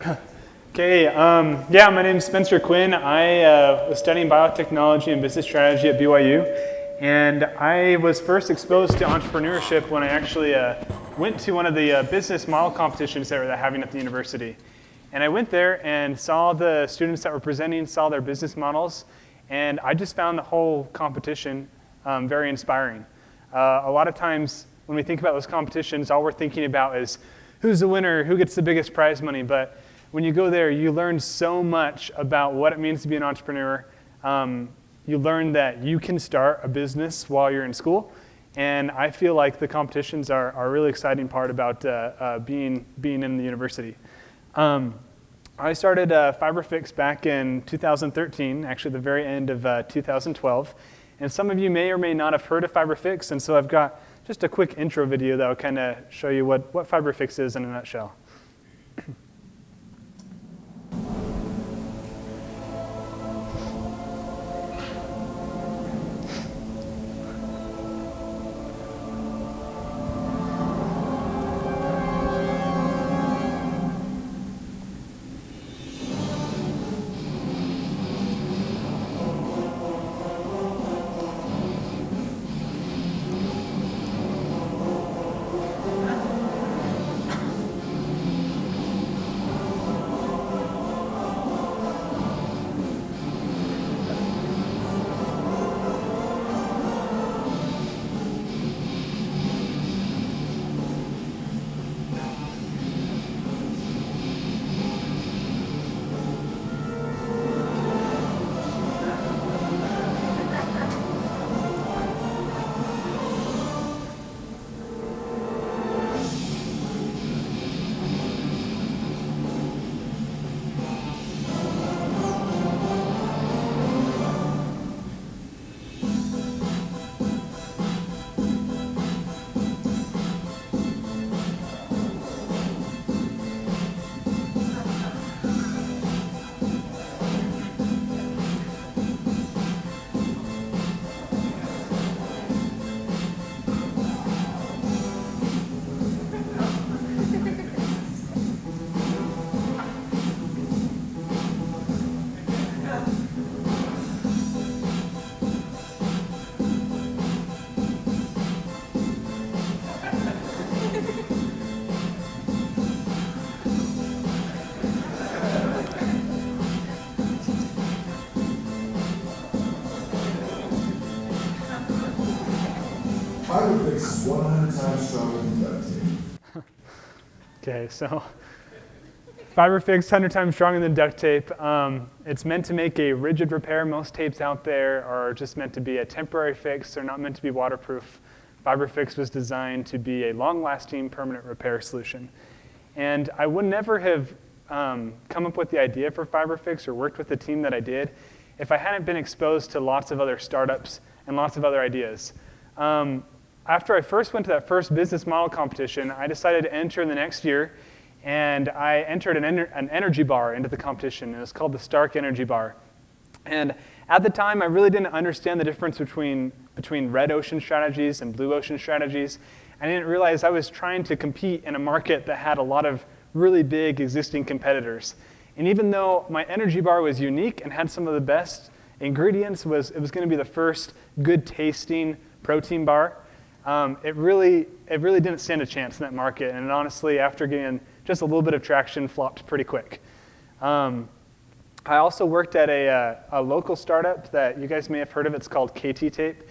Okay, yeah, my name is Spencer Quinn. I was studying biotechnology and business strategy at BYU, and I was first exposed to entrepreneurship when I actually went to one of the business model competitions that they're having at the university. And I went there and saw the students that were presenting, saw their business models, and I just found the whole competition very inspiring. A lot of times when we think about those competitions, all we're thinking about is who's the winner, who gets the biggest prize money, but when you go there, you learn so much about what it means to be an entrepreneur. You learn that you can start a business while you're in school, and I feel like the competitions are a really exciting part about being in the university. I started FiberFix back in 2013, actually the very end of 2012, and some of you may or may not have heard of FiberFix, and so I've got just a quick intro video that will kind of show you what FiberFix is in a nutshell. FiberFix is 100 times stronger than duct tape. Okay, so FiberFix, 100 times stronger than duct tape. It's meant to make a rigid repair. Most tapes out there are just meant to be a temporary fix. They're not meant to be waterproof. FiberFix was designed to be a long-lasting, permanent repair solution. And I would never have come up with the idea for FiberFix or worked with the team that I did if I hadn't been exposed to lots of other startups and lots of other ideas. After I first went to that first business model competition, I decided to enter the next year, and I entered an energy bar into the competition. It was called the Stark Energy Bar. And at the time, I really didn't understand the difference between red ocean strategies and blue ocean strategies. I didn't realize I was trying to compete in a market that had a lot of really big existing competitors. And even though my energy bar was unique and had some of the best ingredients, it was going to be the first good tasting protein bar, it really didn't stand a chance in that market. And honestly, after getting just a little bit of traction, flopped pretty quick. I also worked at a local startup that you guys may have heard of. It's called KT Tape.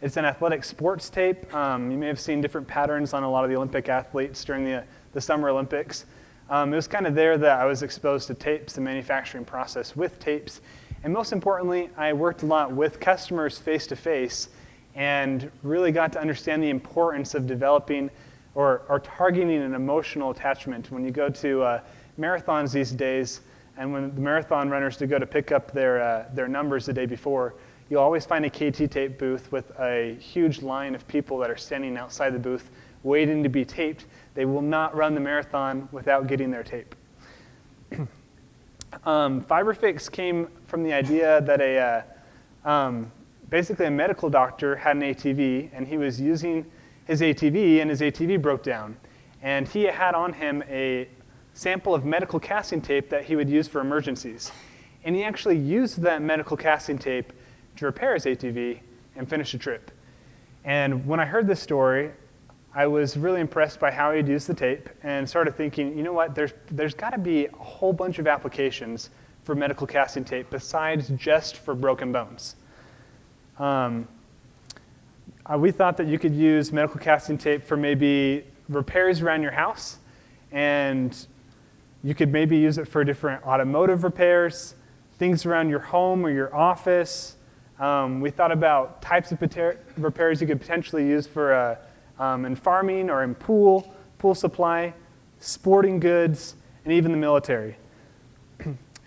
It's an athletic sports tape. You may have seen different patterns on a lot of the Olympic athletes during the Summer Olympics. It was kind of there that I was exposed to tapes, the manufacturing process with tapes. And most importantly, I worked a lot with customers face-to-face and really got to understand the importance of developing or targeting an emotional attachment. When you go to marathons these days, and when the marathon runners go to pick up their numbers the day before, you'll always find a KT tape booth with a huge line of people that are standing outside the booth waiting to be taped. They will not run the marathon without getting their tape. FiberFix came from the idea that basically a medical doctor had an ATV, and he was using his ATV, and his ATV broke down. And he had on him a sample of medical casting tape that he would use for emergencies. And he actually used that medical casting tape to repair his ATV and finish a trip. And when I heard this story, I was really impressed by how he'd used the tape and started thinking, you know what, there's got to be a whole bunch of applications for medical casting tape besides just for broken bones. We thought that you could use medical casting tape for maybe repairs around your house, and you could maybe use it for different automotive repairs, things around your home or your office. We thought about types of repairs you could potentially use for in farming or in pool supply, sporting goods, and even the military.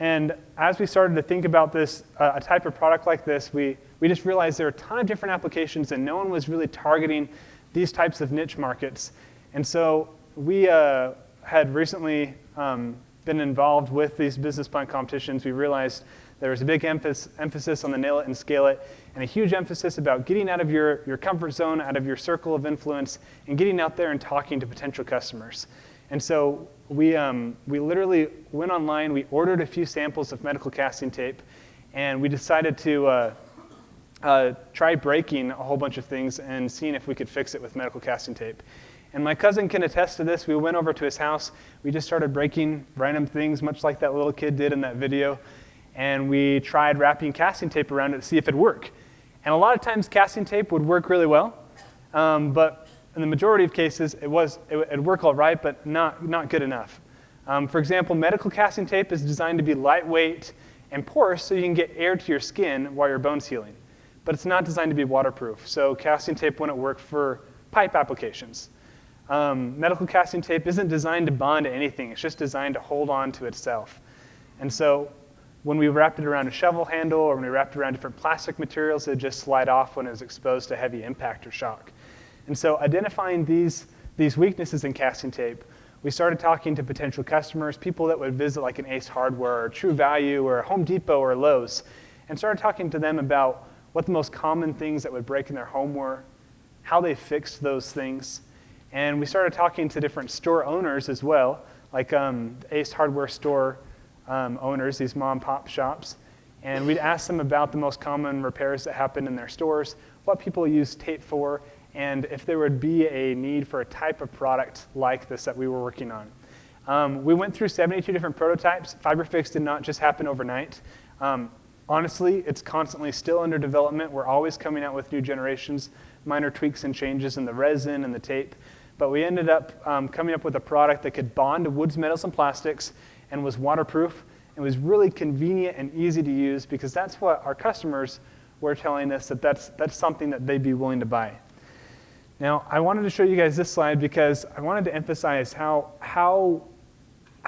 And as we started to think about this, a type of product like this, we just realized there are a ton of different applications and no one was really targeting these types of niche markets. And so we had recently been involved with these business plan competitions. We realized there was a big emphasis on the nail it and scale it, and a huge emphasis about getting out of your comfort zone, out of your circle of influence, and getting out there and talking to potential customers. And so we literally went online, we ordered a few samples of medical casting tape, and we decided to try breaking a whole bunch of things and seeing if we could fix it with medical casting tape. And my cousin can attest to this. We went over to his house. We just started breaking random things, much like that little kid did in that video. And we tried wrapping casting tape around it to see if it'd work. And a lot of times casting tape would work really well, but in the majority of cases it'd work all right, but not good enough. For example, medical casting tape is designed to be lightweight and porous so you can get air to your skin while your bone's healing. But it's not designed to be waterproof, so casting tape wouldn't work for pipe applications. Medical casting tape isn't designed to bond to anything, it's just designed to hold on to itself. And so when we wrapped it around a shovel handle or when we wrapped it around different plastic materials, it would just slide off when it was exposed to heavy impact or shock. And so identifying these weaknesses in casting tape, we started talking to potential customers, people that would visit like an Ace Hardware or True Value or Home Depot or Lowe's, and started talking to them about what the most common things that would break in their home were, how they fixed those things. And we started talking to different store owners as well, like Ace Hardware store owners, these mom and pop shops, and we'd ask them about the most common repairs that happen in their stores, what people use tape for, and if there would be a need for a type of product like this that we were working on. We went through 72 different prototypes. FiberFix did not just happen overnight. Honestly, it's constantly still under development. We're always coming out with new generations, minor tweaks and changes in the resin and the tape, but we ended up coming up with a product that could bond to woods, metals, and plastics, and was waterproof, and was really convenient and easy to use because that's what our customers were telling us that's something that they'd be willing to buy. Now, I wanted to show you guys this slide because I wanted to emphasize how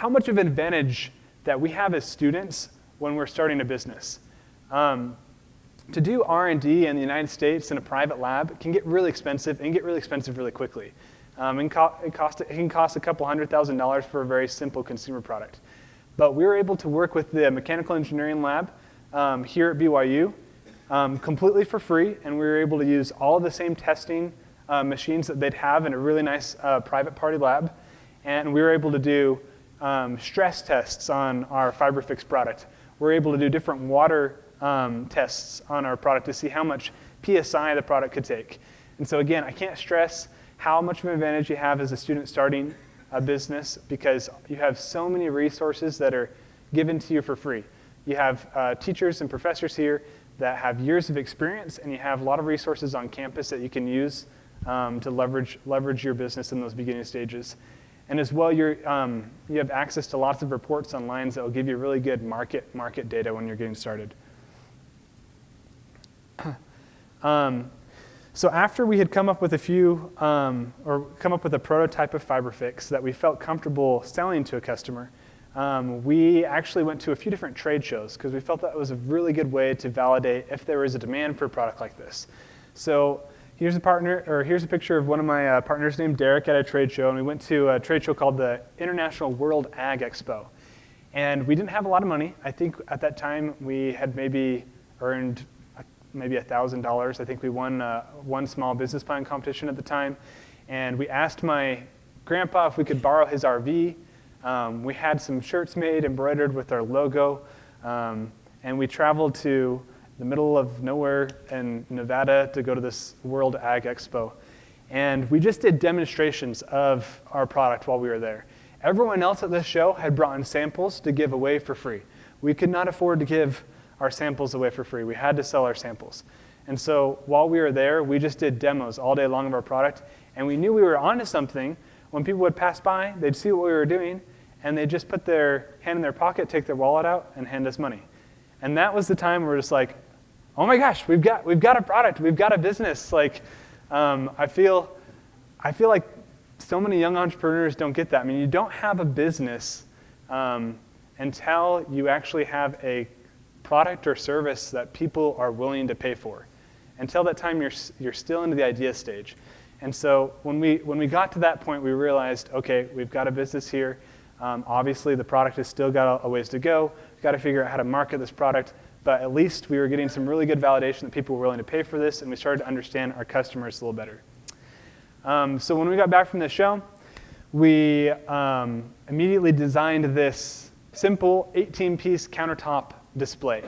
much of an advantage that we have as students when we're starting a business. To do R&D in the United States in a private lab can get really expensive and get really expensive really quickly. It can cost a couple $100,000 for a very simple consumer product. But we were able to work with the mechanical engineering lab here at BYU completely for free, and we were able to use all of the same testing machines that they'd have in a really nice private party lab. And we were able to do stress tests on our FiberFix product. We're able to do different water tests on our product to see how much PSI the product could take. And so again, I can't stress how much of an advantage you have as a student starting a business because you have so many resources that are given to you for free. You have teachers and professors here that have years of experience, and you have a lot of resources on campus that you can use to leverage your business in those beginning stages. And as well, you have access to lots of reports online that will give you really good market data when you're getting started. So after we had come up with a prototype of FiberFix that we felt comfortable selling to a customer, we actually went to a few different trade shows because we felt that was a really good way to validate if there was a demand for a product like this. So here's a picture of one of my partners named Derek at a trade show, and we went to a trade show called the International World Ag Expo. And we didn't have a lot of money. I think at that time we had maybe earned maybe $1,000. I think we won one small business plan competition at the time. And we asked my grandpa if we could borrow his RV We had some shirts made, embroidered with our logo, and we traveled to the middle of nowhere in Nevada to go to this World Ag Expo. And we just did demonstrations of our product while we were there. Everyone else at this show had brought in samples to give away for free. We could not afford to give our samples away for free. We had to sell our samples. And so while we were there, we just did demos all day long of our product, and we knew we were onto something. When people would pass by, they'd see what we were doing, and they'd just put their hand in their pocket, take their wallet out, and hand us money. And that was the time where we're just like, oh my gosh, we've got a product, we've got a business. Like, I feel like so many young entrepreneurs don't get that. I mean, you don't have a business until you actually have a product or service that people are willing to pay for. Until that time, you're still into the idea stage. And so when we got to that point, we realized, okay, we've got a business here. Obviously, the product has still got a ways to go. We've got to figure out how to market this product. But at least we were getting some really good validation that people were willing to pay for this, and we started to understand our customers a little better. So when we got back from the show, we immediately designed this simple 18-piece countertop display.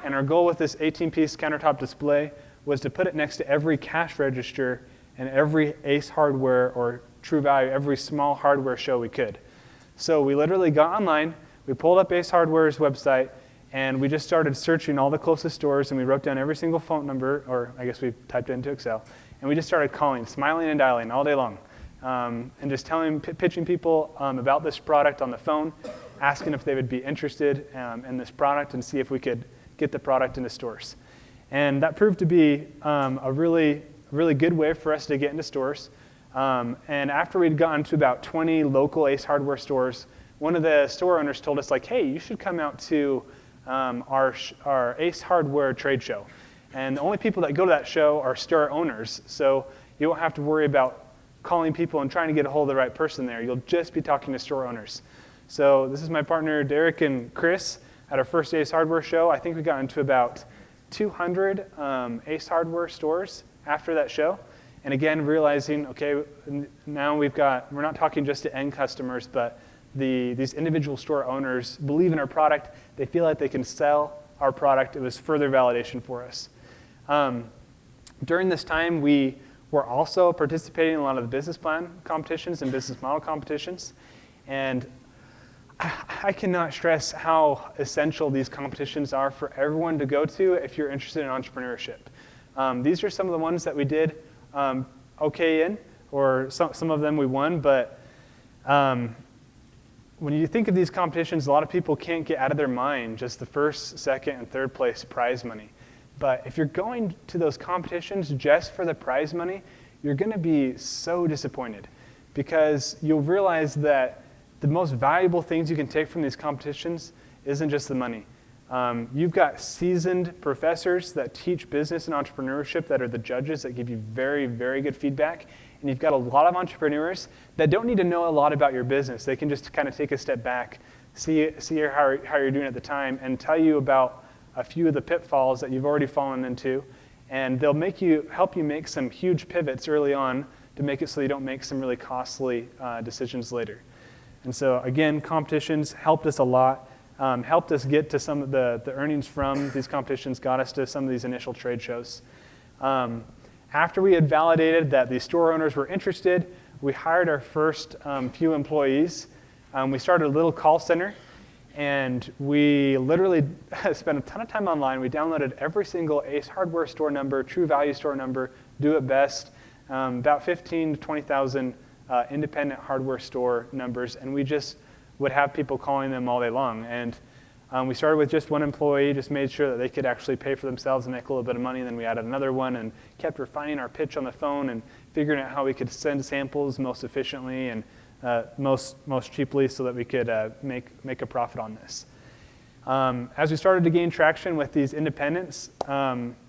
And our goal with this 18-piece countertop display was to put it next to every cash register and every Ace Hardware or True Value, every small hardware show we could. So we literally got online, we pulled up Ace Hardware's website, and we just started searching all the closest stores, and we wrote down every single phone number, or I guess we typed it into Excel, and we just started calling, smiling and dialing all day long, and just pitching people about this product on the phone, asking if they would be interested in this product and see if we could get the product into stores. And that proved to be a really good way for us to get into stores. And after we'd gotten to about 20 local Ace Hardware stores, one of the store owners told us, like, hey, you should come out to our Ace Hardware trade show. And the only people that go to that show are store owners, so you won't have to worry about calling people and trying to get a hold of the right person there. You'll just be talking to store owners. So this is my partner, Derek and Chris, at our first Ace Hardware show. I think we got into about 200 Ace Hardware stores after that show. And again, realizing, okay, now we're not talking just to end customers, but these individual store owners believe in our product. They feel like they can sell our product. It was further validation for us. During this time, we were also participating in a lot of the business plan competitions and business model competitions. And I cannot stress how essential these competitions are for everyone to go to if you're interested in entrepreneurship. These are some of the ones that we did okay in, or some of them we won, but when you think of these competitions, a lot of people can't get out of their mind just the first, second, and third place prize money. But if you're going to those competitions just for the prize money, you're going to be so disappointed, because you'll realize that the most valuable things you can take from these competitions isn't just the money. You've got seasoned professors that teach business and entrepreneurship that are the judges that give you very, very good feedback. And you've got a lot of entrepreneurs that don't need to know a lot about your business. They can just kind of take a step back, see how you're doing at the time, and tell you about a few of the pitfalls that you've already fallen into. And they'll help you make some huge pivots early on to make it so you don't make some really costly decisions later. And so again, competitions helped us a lot. Helped us get to some of the earnings from these competitions, got us to some of these initial trade shows. After we had validated that the store owners were interested, we hired our first few employees. We started a little call center, and we literally spent a ton of time online. We downloaded every single Ace Hardware store number, True Value store number, Do It Best, about 15,000 to 20,000 independent hardware store numbers, and we just would have people calling them all day long. And we started with just one employee, just made sure that they could actually pay for themselves and make a little bit of money. And then we added another one and kept refining our pitch on the phone and figuring out how we could send samples most efficiently and most cheaply so that we could make a profit on this. As we started to gain traction with these independents,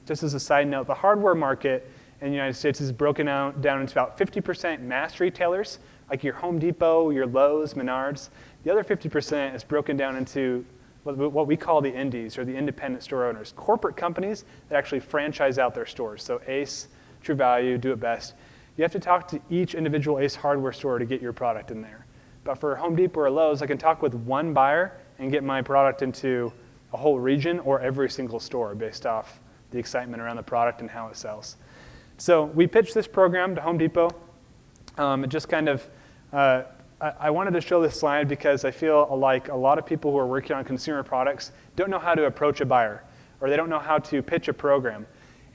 just as a side note, the hardware market in the United States is broken down into about 50% mass retailers, like your Home Depot, your Lowe's, Menards. The other 50% is broken down into what we call the indies, or the independent store owners, corporate companies that actually franchise out their stores. So Ace, True Value, Do It Best. You have to talk to each individual Ace Hardware store to get your product in there. But for Home Depot or Lowe's, I can talk with one buyer and get my product into a whole region or every single store based off the excitement around the product and how it sells. So we pitched this program to Home Depot. It just kind of, I wanted to show this slide because I feel like a lot of people who are working on consumer products don't know how to approach a buyer, or they don't know how to pitch a program.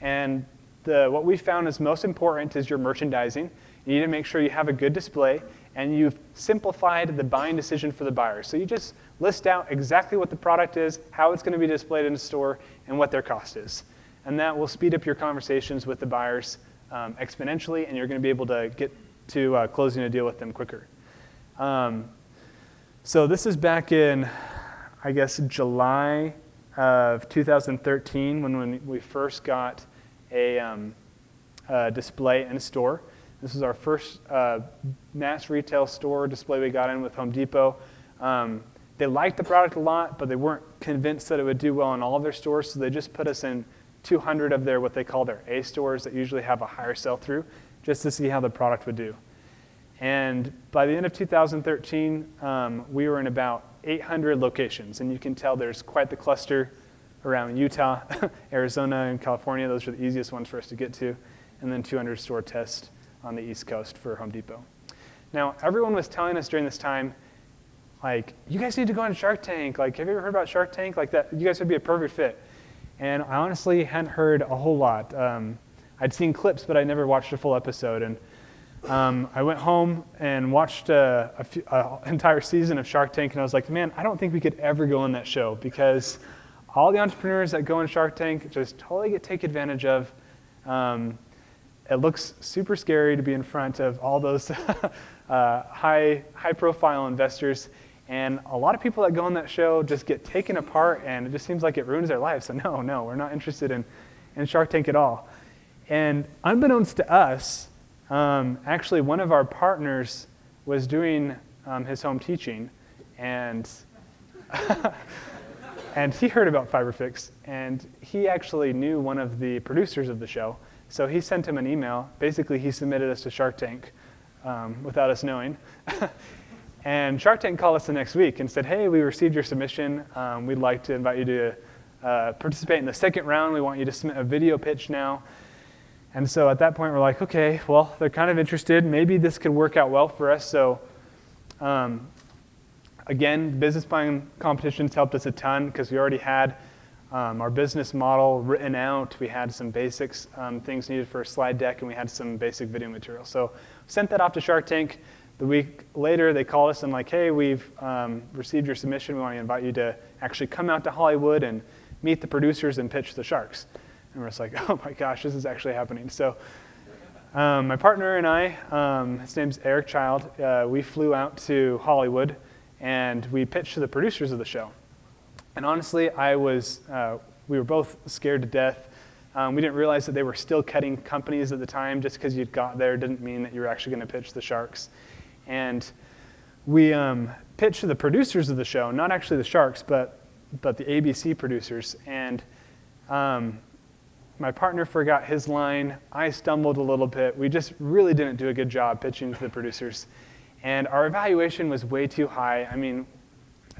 And what we found is most important is your merchandising. You need to make sure you have a good display, and you've simplified the buying decision for the buyer. So you just list out exactly what the product is, how it's going to be displayed in the store, and what their cost is. And that will speed up your conversations with the buyers exponentially, and you're going to be able to get to closing a deal with them quicker. So this is back in, I guess, July of 2013 when we first got a display in a store. This is our first mass retail store display we got in with Home Depot. They liked the product a lot, but they weren't convinced that it would do well in all of their stores, so they just put us in 200 of their what they call their A stores that usually have a higher sell-through, just to see how the product would do. And by the end of 2013, we were in about 800 locations, and you can tell there's quite the cluster around Utah, Arizona, and California. Those are the easiest ones for us to get to, and then 200 store test on the East Coast for Home Depot. Now, everyone was telling us during this time, like, you guys need to go on Shark Tank. Like, have you ever heard about Shark Tank? Like, that, you guys would be a perfect fit. And I honestly hadn't heard a whole lot. I'd seen clips, but I never watched a full episode. And I went home and watched an entire season of Shark Tank, and I was like, man, I don't think we could ever go on that show because all the entrepreneurs that go on Shark Tank just totally get taken advantage of. It looks super scary to be in front of all those high-profile investors, and a lot of people that go on that show just get taken apart, and it just seems like it ruins their lives. So no, we're not interested in Shark Tank at all. And unbeknownst to us, actually one of our partners was doing his home teaching, and and he heard about FiberFix, and he actually knew one of the producers of the show. So he sent him an email. Basically, he submitted us to Shark Tank without us knowing. And Shark Tank called us the next week and said, hey, we received your submission. We'd like to invite you to participate in the second round. We want you to submit a video pitch now. And so at that point, we're like, okay, well, they're kind of interested. Maybe this could work out well for us. So again, business plan competitions helped us a ton because we already had our business model written out. We had some basics, things needed for a slide deck, and we had some basic video material. So sent that off to Shark Tank. The week later, they called us and like, hey, we've received your submission. We want to invite you to actually come out to Hollywood and meet the producers and pitch the sharks. And we're just like, oh my gosh, this is actually happening. So my partner and I, his name's Eric Child, we flew out to Hollywood and we pitched to the producers of the show. And honestly, we were both scared to death. We didn't realize that they were still cutting companies at the time. Just because you'd got there didn't mean that you were actually going to pitch the sharks. And we pitched to the producers of the show, not actually the sharks, but the ABC producers. And my partner forgot his line. I stumbled a little bit. We just really didn't do a good job pitching to the producers. And our evaluation was way too high. I mean,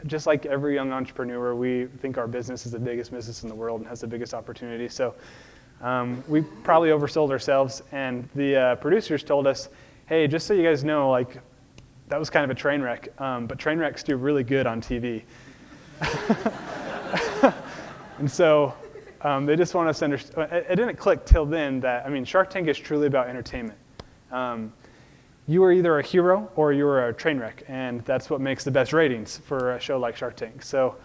just like every young entrepreneur, we think our business is the biggest business in the world and has the biggest opportunity. So we probably oversold ourselves. And the producers told us, hey, just so you guys know, like, that was kind of a train wreck. But train wrecks do really good on TV. And so they just want us to understand. It didn't click till then that, I mean, Shark Tank is truly about entertainment. You are either a hero or you are a train wreck, and that's what makes the best ratings for a show like Shark Tank. So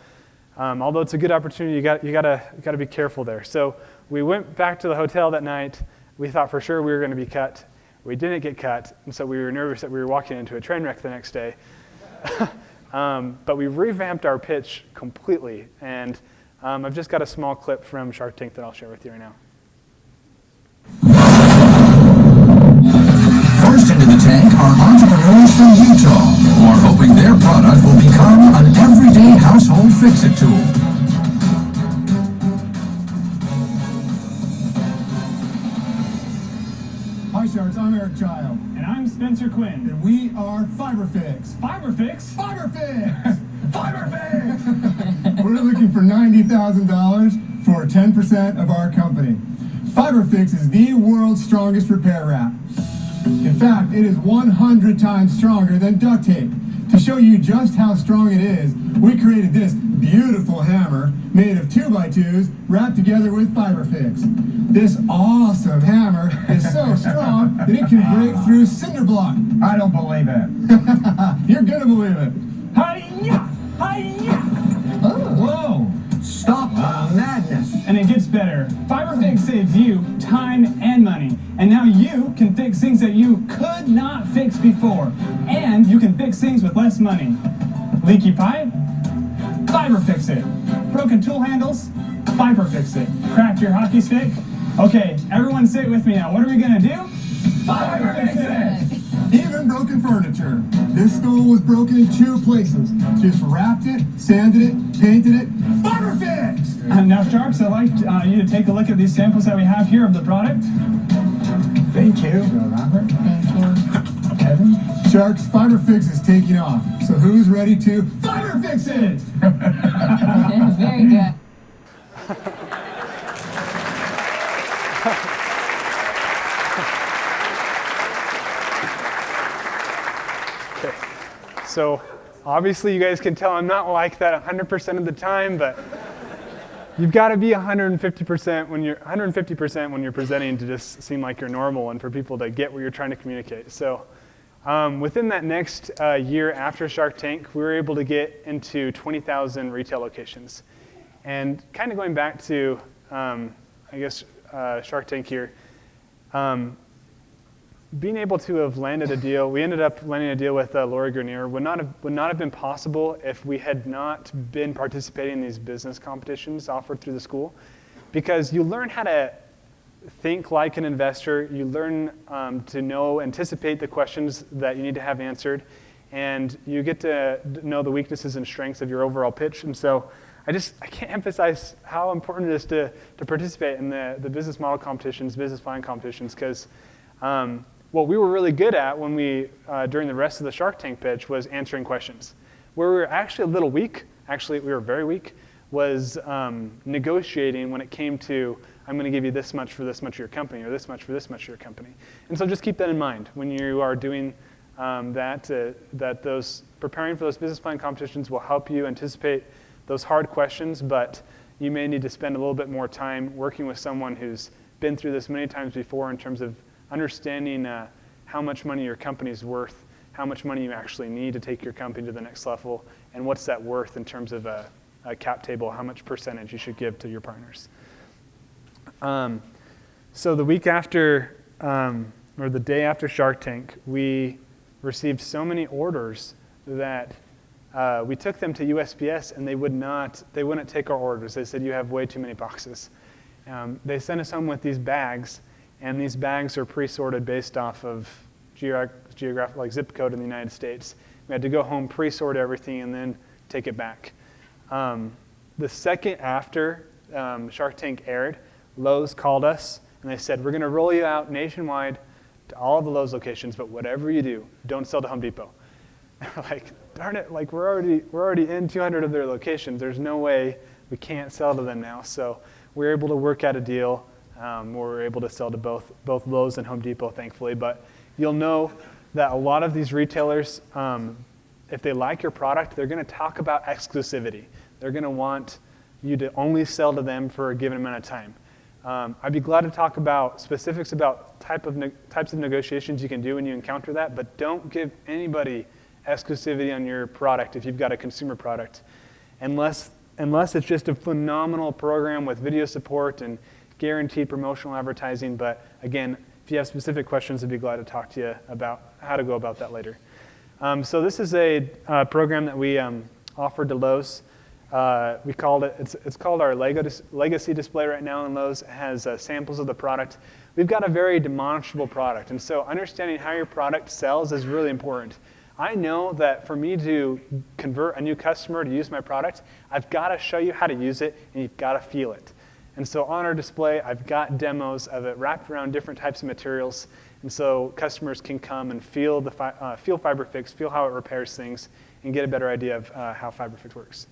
although it's a good opportunity, you gotta be careful there. So we went back to the hotel that night. We thought for sure we were going to be cut. We didn't get cut, and so we were nervous that we were walking into a train wreck the next day. But we revamped our pitch completely, and I've just got a small clip from Shark Tank that I'll share with you right now. First into the tank are entrepreneurs from Utah who are hoping their product will become an everyday household fix-it tool. Hi, Sharks. I'm Eric Child. And I'm I'm Spencer Quinn. And we are FiberFix. FiberFix? FiberFix! FiberFix! We're looking for $90,000 for 10% of our company. FiberFix is the world's strongest repair wrap. In fact, it is 100 times stronger than duct tape. To show you just how strong it is, we created this beautiful hammer made of 2x2s wrapped together with FiberFix. This awesome hammer is so strong that it can break through cinder block. I don't believe it. You're gonna believe it. Hi-ya! Hi-ya! Whoa! Stop the madness. And it gets better. FiberFix saves you time and money. And now you can fix things that you could not fix before. And you can fix things with less money. Leaky pipe? FiberFix it. Broken tool handles? FiberFix it. Cracked your hockey stick? Okay, everyone say it with me now. What are we gonna do? FiberFix it! Even broken furniture. This stove was broken in 2 places. Just wrapped it, sanded it, painted it. FiberFix! Now, Sharks, I'd like you to take a look at these samples that we have here of the product. Thank you, Robert. Thank you, Kevin. Sharks, FiberFix is taking off. So who's ready to FiberFix it? Very good. So obviously you guys can tell I'm not like that 100% of the time, but you've got to be 150% when you're presenting to just seem like you're normal and for people to get what you're trying to communicate. So within that next year after Shark Tank, we were able to get into 20,000 retail locations. And kind of going back to, Shark Tank here, being able to have landed a deal, we ended up landing a deal with Lori Grenier, would not have been possible if we had not been participating in these business competitions offered through the school. Because you learn how to think like an investor, you learn to anticipate the questions that you need to have answered, and you get to know the weaknesses and strengths of your overall pitch. And so I can't emphasize how important it is to participate in the business model competitions, business plan competitions, because what we were really good at when during the rest of the Shark Tank pitch was answering questions. Where we were actually a little weak, we were very weak, was negotiating when it came to, I'm going to give you this much for this much of your company, or this much for this much of your company. And so just keep that in mind when you are doing that preparing for those business plan competitions will help you anticipate those hard questions, but you may need to spend a little bit more time working with someone who's been through this many times before in terms of understanding how much money your company is worth, how much money you actually need to take your company to the next level, and what's that worth in terms of a cap table, how much percentage you should give to your partners. So the week after, or the day after Shark Tank, we received so many orders that we took them to USPS and they wouldn't take our orders. They said, you have way too many boxes. They sent us home with these bags, and these bags are pre-sorted based off of geographic, like zip code in the United States. We had to go home, pre-sort everything, and then take it back. The second after Shark Tank aired, Lowe's called us, and they said, we're going to roll you out nationwide to all of the Lowe's locations, but whatever you do, don't sell to Home Depot. Like, darn it, like we're already in 200 of their locations. There's no way we can't sell to them now. So we were able to work out a deal where we were able to sell to both Lowe's and Home Depot, thankfully. But you'll know that a lot of these retailers, if they like your product, they're going to talk about exclusivity. They're going to want you to only sell to them for a given amount of time. I'd be glad to talk about specifics about types of negotiations you can do when you encounter that, but don't give anybody exclusivity on your product if you've got a consumer product, unless it's just a phenomenal program with video support and guaranteed promotional advertising. But again, if you have specific questions, I'd be glad to talk to you about how to go about that later. So this is a program that we offered to Lowe's. We called it's called our Legacy display right now in Lowe's. It has samples of the product. We've got a very demonstrable product, and so understanding how your product sells is really important. I know that for me to convert a new customer to use my product, I've got to show you how to use it, and you've got to feel it. And so on our display, I've got demos of it wrapped around different types of materials. And so customers can come and feel feel FiberFix, feel how it repairs things, and get a better idea of how FiberFix works.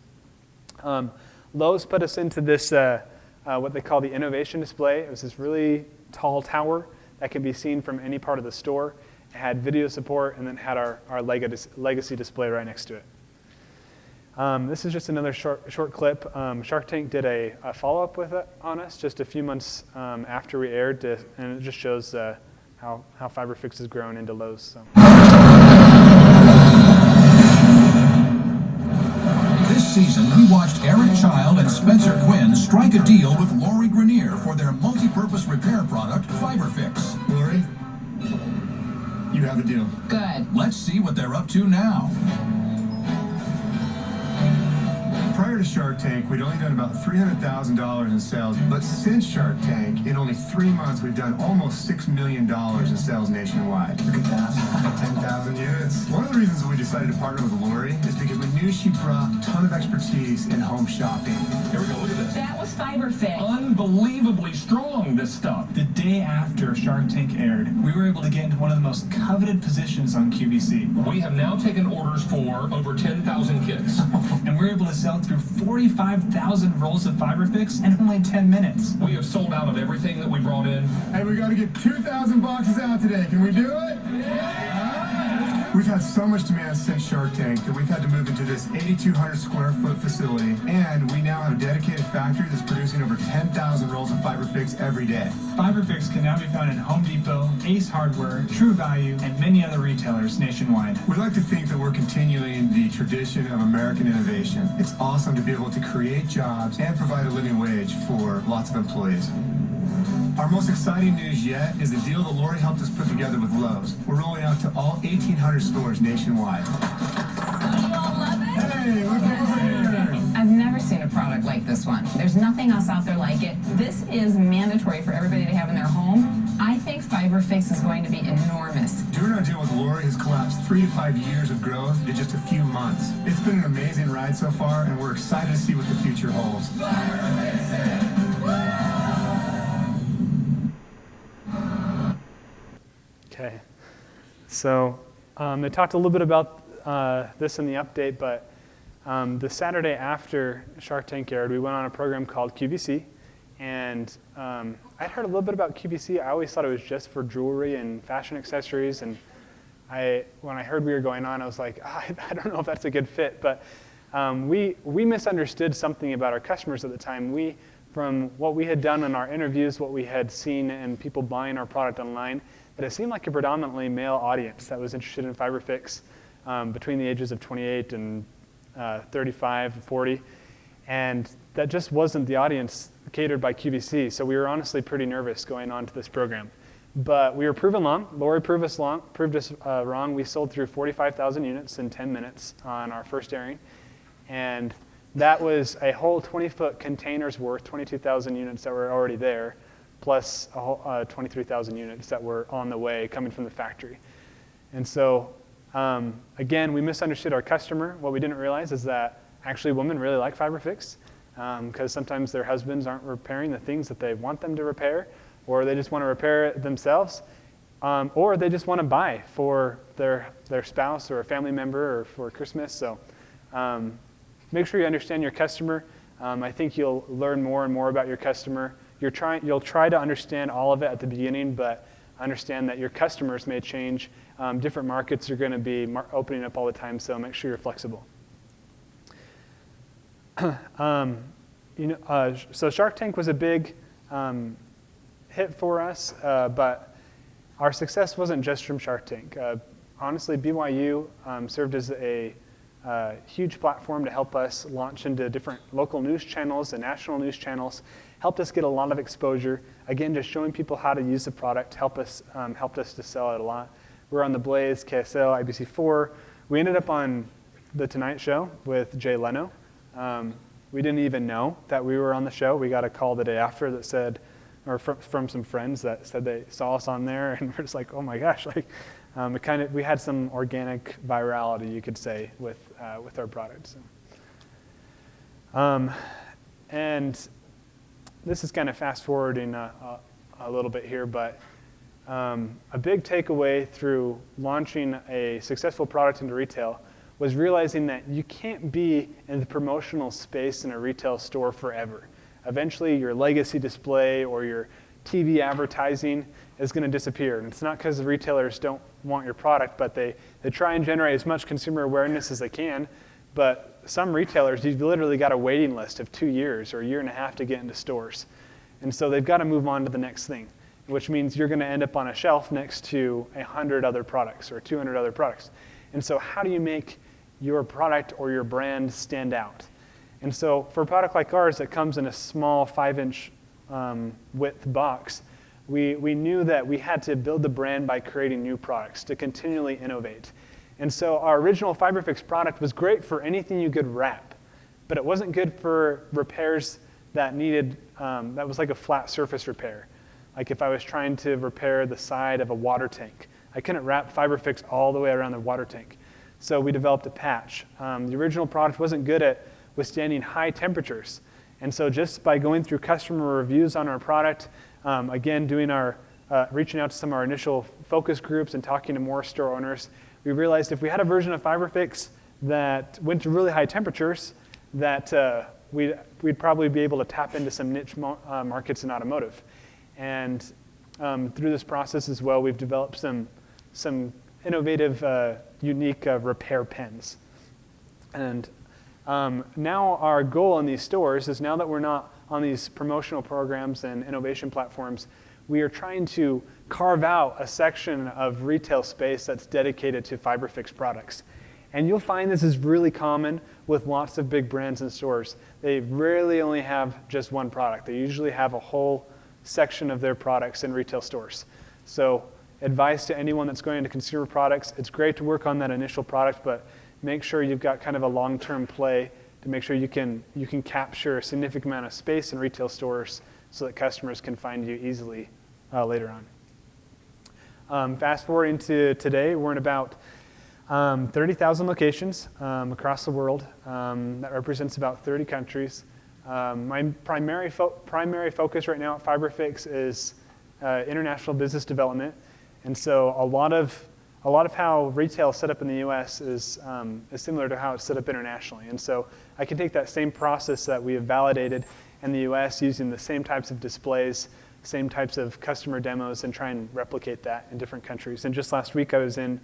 Lowe's put us into this, what they call the innovation display. It was this really tall tower that could be seen from any part of the store. It had video support and then had our legacy display right next to it. This is just another short clip. Shark Tank did a follow-up with it on us just a few months after we aired, and it just shows how FiberFix has grown into Lowe's. So. This season, we watched Eric Child and Spencer Quinn strike a deal with Lori Grenier for their multi-purpose repair product, FiberFix. Lori, you have a deal. Good. Let's see what they're up to now. Prior to Shark Tank, we'd only done about $300,000 in sales, but since Shark Tank, in only 3 months, we've done almost $6 million in sales nationwide. Look at that, 10,000 units. One of the reasons we decided to partner with Lori is because we knew she brought a ton of expertise in home shopping. Here we go, look at this. That was FiberFix. Unbelievably strong, this stuff. The day after Shark Tank aired, we were able to get into one of the most coveted positions on QVC. We have now taken orders for over 10,000 kits. And we're able to sell through 45,000 rolls of FiberFix in only 10 minutes. We have sold out of everything that we brought in. Hey, we got to get 2,000 boxes out today. Can we do it? We've had so much demand since Shark Tank that we've had to move into this 8,200 square foot facility, and we now have a dedicated factory that's producing over 10,000 rolls of FiberFix every day. FiberFix can now be found in Home Depot, Ace Hardware, True Value, and many other retailers nationwide. We'd like to think that we're continuing the tradition of American innovation. It's awesome to be able to create jobs and provide a living wage for lots of employees. Our most exciting news yet is the deal that Lori helped us put together with Lowe's. We're rolling out to all 1,800 stores nationwide. You all love it? Hey, look who's here! I've never seen a product like this one. There's nothing else out there like it. This is mandatory for everybody to have in their home. I think FiberFix is going to be enormous. Doing our deal with Lori has collapsed 3 to 5 years of growth into just a few months. It's been an amazing ride so far, and we're excited to see what the future holds. Okay, so they talked a little bit about this in the update, but the Saturday after Shark Tank aired, we went on a program called QVC, and I'd heard a little bit about QVC. I always thought it was just for jewelry and fashion accessories, and when I heard we were going on, I was like, I don't know if that's a good fit, but we misunderstood something about our customers at the time. From what we had done in our interviews, what we had seen in people buying our product online, that it seemed like a predominantly male audience that was interested in FiberFix between the ages of 28 and 35 and 40. And that just wasn't the audience catered by QVC. So we were honestly pretty nervous going on to this program. But we were proven wrong. Lori proved us wrong. We sold through 45,000 units in 10 minutes on our first airing. And that was a whole 20-foot container's worth, 22,000 units that were already there, plus a whole 23,000 units that were on the way coming from the factory. And so, again, we misunderstood our customer. What we didn't realize is that actually women really like FiberFix because sometimes their husbands aren't repairing the things that they want them to repair, or they just want to repair it themselves, or they just want to buy for their spouse or a family member or for Christmas. So make sure you understand your customer. I think you'll learn more and more about your customer. You'll try to understand all of it at the beginning, but understand that your customers may change. Different markets are going to be opening up all the time, so make sure you're flexible. So Shark Tank was a big hit for us, but our success wasn't just from Shark Tank. Honestly, BYU served as a huge platform to help us launch into different local news channels and national news channels, helped us get a lot of exposure. Again, just showing people how to use the product helped us to sell it a lot. We're on The Blaze, KSL, IBC4. We ended up on The Tonight Show with Jay Leno. We didn't even know that we were on the show. We got a call the day after that said, or from some friends that said they saw us on there, and we're just like, oh my gosh, like we had some organic virality, you could say, with our product. So. And this is kind of fast forwarding a little bit here, but a big takeaway through launching a successful product into retail was realizing that you can't be in the promotional space in a retail store forever. Eventually, your legacy display or your TV advertising is going to disappear. And it's not because the retailers don't want your product, but they try and generate as much consumer awareness as they can. But some retailers, you've literally got a waiting list of 2 years or a year and a half to get into stores. And so they've got to move on to the next thing, which means you're going to end up on a shelf next to 100 other products or 200 other products. And so how do you make your product or your brand stand out? And so for a product like ours that comes in a small 5-inch width box, we knew that we had to build the brand by creating new products to continually innovate. And so our original FiberFix product was great for anything you could wrap, but it wasn't good for repairs that needed, that was like a flat surface repair. Like if I was trying to repair the side of a water tank, I couldn't wrap FiberFix all the way around the water tank. So we developed a patch. The original product wasn't good at withstanding high temperatures. And so just by going through customer reviews on our product, again, doing our, reaching out to some of our initial focus groups and talking to more store owners, we realized if we had a version of FiberFix that went to really high temperatures, that we'd probably be able to tap into some niche markets in automotive. And through this process as well, we've developed some innovative, unique repair pens. And now our goal in these stores is, now that we're not on these promotional programs and innovation platforms, we are trying to carve out a section of retail space that's dedicated to FiberFix products. And you'll find this is really common with lots of big brands and stores. They rarely only have just one product. They usually have a whole section of their products in retail stores. So advice to anyone that's going into consumer products, it's great to work on that initial product, but make sure you've got kind of a long-term play to make sure you can capture a significant amount of space in retail stores so that customers can find you easily later on. Fast forwarding to today, we're in about 30,000 locations across the world. That represents about 30 countries. My primary focus right now at FiberFix is international business development. And so a lot of how retail is set up in the US is similar to how it's set up internationally. And so I can take that same process that we have validated in the US using the same types of displays, same types of customer demos, and try and replicate that in different countries. And just last week I was in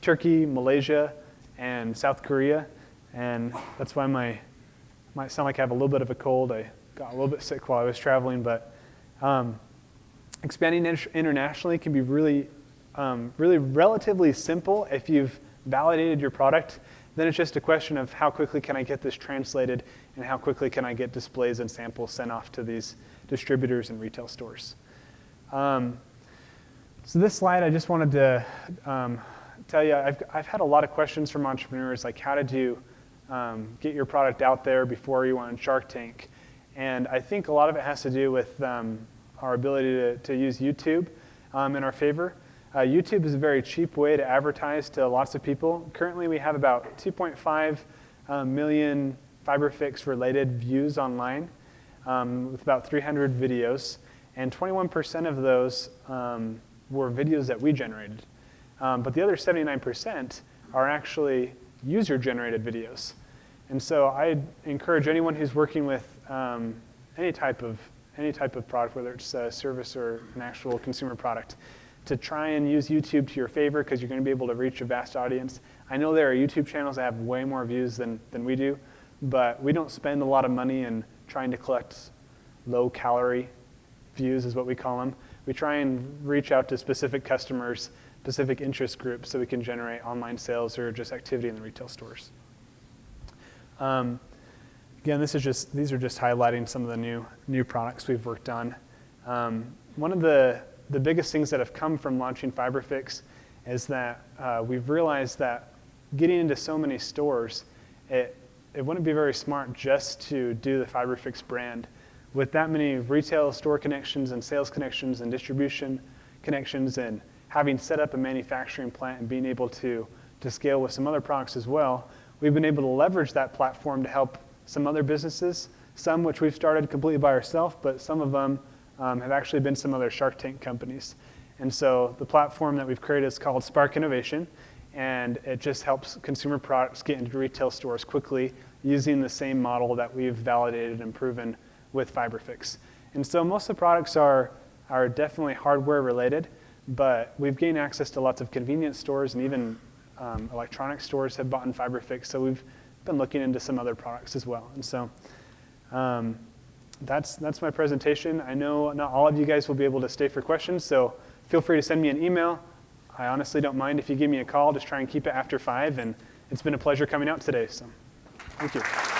Turkey, Malaysia, and South Korea. And that's why might sound like I have a little bit of a cold. I got a little bit sick while I was traveling, but expanding internationally can be really relatively simple if you've validated your product. Then it's just a question of how quickly can I get this translated and how quickly can I get displays and samples sent off to these distributors and retail stores. So this slide, I just wanted to tell you, I've had a lot of questions from entrepreneurs, like how did you get your product out there before you went on Shark Tank? And I think a lot of it has to do with our ability to use YouTube in our favor. YouTube is a very cheap way to advertise to lots of people. Currently, we have about 2.5 million FiberFix related views online with about 300 videos, and 21% of those were videos that we generated. But the other 79% are actually user-generated videos. And so I encourage anyone who's working with any type of product, whether it's a service or an actual consumer product, to try and use YouTube to your favor, because you're going to be able to reach a vast audience. I know there are YouTube channels that have way more views than we do, but we don't spend a lot of money in trying to collect low-calorie views, is what we call them. We try and reach out to specific customers, specific interest groups, so we can generate online sales or just activity in the retail stores. Again, these are just highlighting some of the new products we've worked on. One of the biggest things that have come from launching FiberFix is that we've realized that getting into so many stores, it wouldn't be very smart just to do the FiberFix brand. With that many retail store connections and sales connections and distribution connections, and having set up a manufacturing plant and being able to scale with some other products as well, we've been able to leverage that platform to help some other businesses, some which we've started completely by ourselves, but some of them have actually been some other Shark Tank companies. And so the platform that we've created is called Spark Innovation, and it just helps consumer products get into retail stores quickly using the same model that we've validated and proven with FiberFix. And so most of the products are definitely hardware related, but we've gained access to lots of convenience stores, and even electronic stores have bought in FiberFix, so we've been looking into some other products as well. And so that's my presentation. I know not all of you guys will be able to stay for questions, so feel free to send me an email. I honestly don't mind if you give me a call. Just try and keep it after 5, and it's been a pleasure coming out today. So thank you.